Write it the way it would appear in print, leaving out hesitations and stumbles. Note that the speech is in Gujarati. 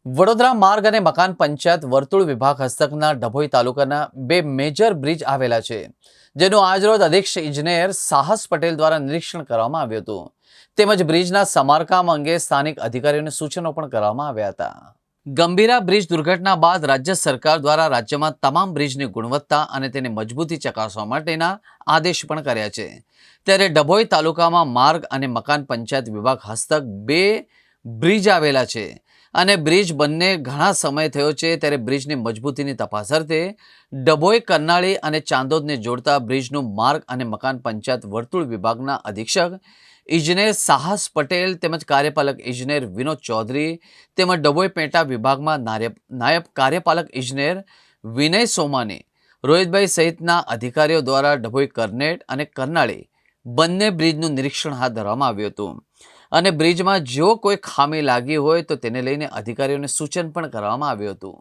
વડોદરા માર્ગ અને મકાન પંચાયત વર્તુળ વિભાગ હસ્તકના ડભોઈ તાલુકાના બે મેજર બ્રિજ આવેલા છે, જેનું આજરોજ અધિક્ષક ઇજનેર સાહસ પટેલ દ્વારા નિરીક્ષણ કરવામાં આવ્યું હતું. તેમજ બ્રિજના સમારકામ અંગે સ્થાનિક અધિકારીઓને સૂચનો પણ કરવામાં આવ્યા હતા. ગંભીરા બ્રિજ દુર્ઘટના બાદ રાજ્ય સરકાર દ્વારા રાજ્યમાં તમામ બ્રિજની ગુણવત્તા અને તેની મજબૂતી ચકાસવા માટેના આદેશ પણ કર્યા છે. ત્યારે ડભોઈ તાલુકામાં માર્ગ અને મકાન પંચાયત વિભાગ હસ્તક બે બ્રિજ આવેલા છે અને બ્રિજ બંને ઘણા સમય થયો છે. ત્યારે બ્રિજની મજબૂતીની તપાસ અર્થે ડભોઈ, કરનાળી અને ચાંદોદને જોડતા બ્રિજનું માર્ગ અને મકાન પંચાયત વર્તુળ વિભાગના અધિક્ષક ઇજનેર સાહસ પટેલ તેમજ કાર્યપાલક ઇજનેર વિનોદ ચૌધરી તેમજ ડભોઈ પેટા વિભાગમાં નાયબ કાર્યપાલક ઇજનેર વિનય સોમાની, રોહિતભાઈ સહિતના અધિકારીઓ દ્વારા ડભોઈ, કરનેટ અને કરનાળી બંને બ્રિજનું નિરીક્ષણ હાથ ધરવામાં આવ્યું હતું અને બ્રિજમાં જો કોઈ ખામી લાગી હોય તો તેને લઈને અધિકારીઓને સૂચન પણ કરવામાં આવ્યું હતું.